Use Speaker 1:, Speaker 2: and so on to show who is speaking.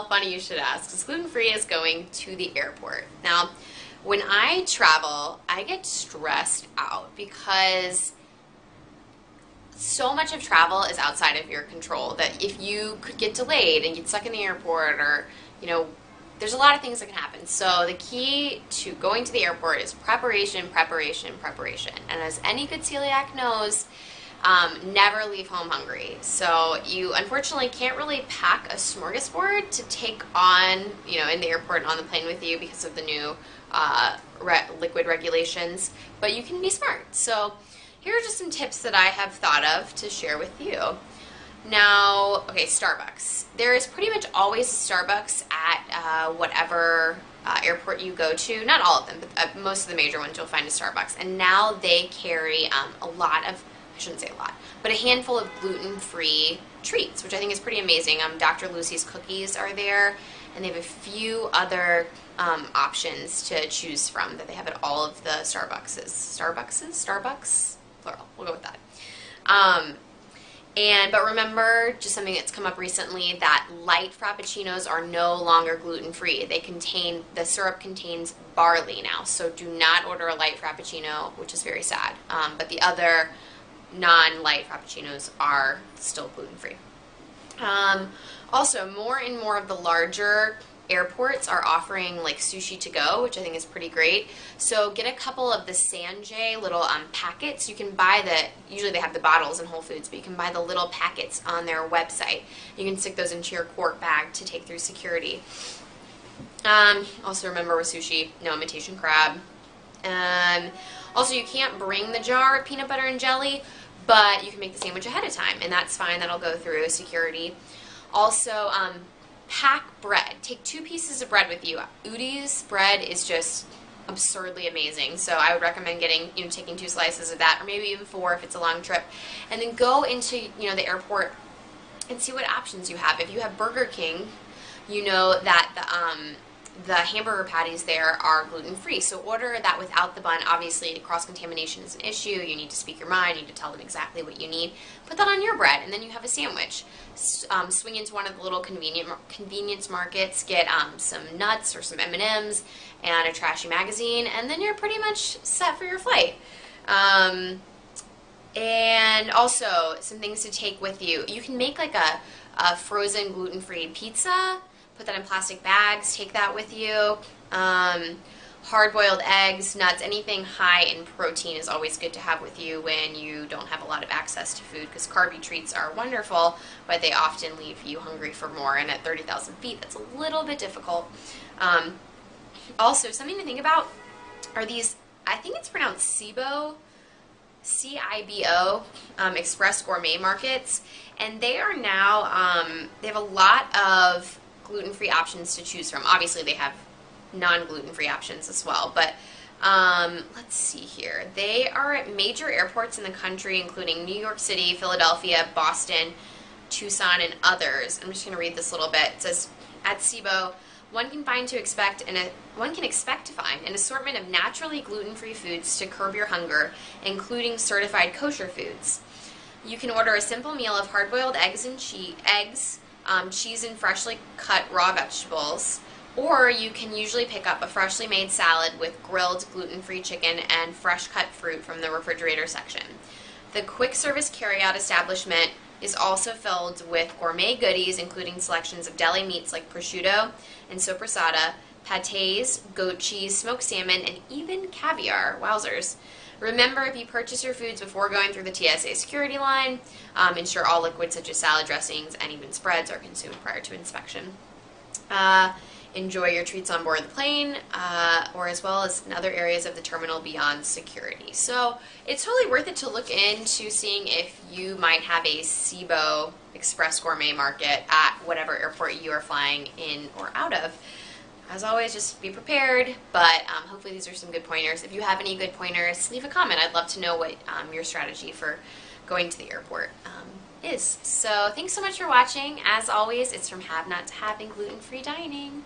Speaker 1: Well, funny you should ask, because gluten-free is going to the airport. Now, when I travel, I get stressed out because so much of travel is outside of your control, that if you could get delayed and get stuck in the airport, or, you know, there's a lot of things that can happen. So the key to going to the airport is preparation, preparation, preparation. And as any good celiac knows, never leave home hungry. So you unfortunately can't really pack a smorgasbord to take on, you know, in the airport and on the plane with you because of the new liquid regulations, but you can be smart. So here are just some tips that I have thought of to share with you. Now, okay, Starbucks. There is pretty much always a Starbucks at whatever airport you go to. Not all of them, but most of the major ones you'll find a Starbucks. And now they carry a lot of, I shouldn't say a lot, but a handful of gluten-free treats, which I think is pretty amazing. Dr. Lucy's cookies are there, and they have a few other options to choose from that they have at all of the Starbuckses. Starbucks? Plural. We'll go with that. But remember, just something that's come up recently, that light frappuccinos are no longer gluten-free. The syrup contains barley now, so do not order a light frappuccino, which is very sad. But the other non-light frappuccinos are still gluten-free. Also, more and more of the larger airports are offering like sushi to go, which I think is pretty great. So get a couple of the Sanjay little packets. You can buy usually they have the bottles in Whole Foods, but you can buy the little packets on their website. You can stick those into your quart bag to take through security. Also remember with sushi, no imitation crab. Also, you can't bring the jar of peanut butter and jelly, but you can make the sandwich ahead of time, and that's fine. That'll go through security. Also, pack bread. Take 2 pieces of bread with you. Udi's bread is just absurdly amazing, so I would recommend taking 2 slices of that, or maybe even 4 if it's a long trip, and then go into the airport and see what options you have. If you have Burger King, you know that the hamburger patties there are gluten-free, so order that without the bun. Obviously, cross-contamination is an issue. You need to speak your mind. You need to tell them exactly what you need. Put that on your bread, and then you have a sandwich. Swing into one of the little convenience markets, get some nuts or some M&Ms and a trashy magazine, and then you're pretty much set for your flight. And also, some things to take with you. You can make like a frozen gluten-free pizza. Put that in plastic bags, take that with you. Hard-boiled eggs, nuts, anything high in protein is always good to have with you when you don't have a lot of access to food, because carby treats are wonderful, but they often leave you hungry for more, and at 30,000 feet, that's a little bit difficult. Also, something to think about are these, I think it's pronounced CIBO, C-I-B-O, Express Gourmet Markets, and they are now, they have a lot of gluten-free options to choose from. Obviously, they have non-gluten-free options as well, but let's see here. They are at major airports in the country, including New York City, Philadelphia, Boston, Tucson, and others. I'm just going to read this a little bit. It says, at SIBO, one can expect to find an assortment of naturally gluten-free foods to curb your hunger, including certified kosher foods. You can order a simple meal of hard-boiled eggs and cheese and freshly cut raw vegetables, or you can usually pick up a freshly made salad with grilled gluten-free chicken and fresh cut fruit from the refrigerator section. The quick service carryout establishment is also filled with gourmet goodies, including selections of deli meats like prosciutto and sopressata, pâtés, goat cheese, smoked salmon, and even caviar. Wowzers. Remember, if you purchase your foods before going through the TSA security line, ensure all liquids such as salad dressings and even spreads are consumed prior to inspection. Enjoy your treats on board the plane, or as well as in other areas of the terminal beyond security. So it's totally worth it to look into seeing if you might have a SIBO Express Gourmet Market at whatever airport you are flying in or out of. As always, just be prepared, but hopefully these are some good pointers. If you have any good pointers, leave a comment. I'd love to know what your strategy for going to the airport is. So thanks so much for watching. As always, it's from Have Not to Have in Gluten-Free Dining.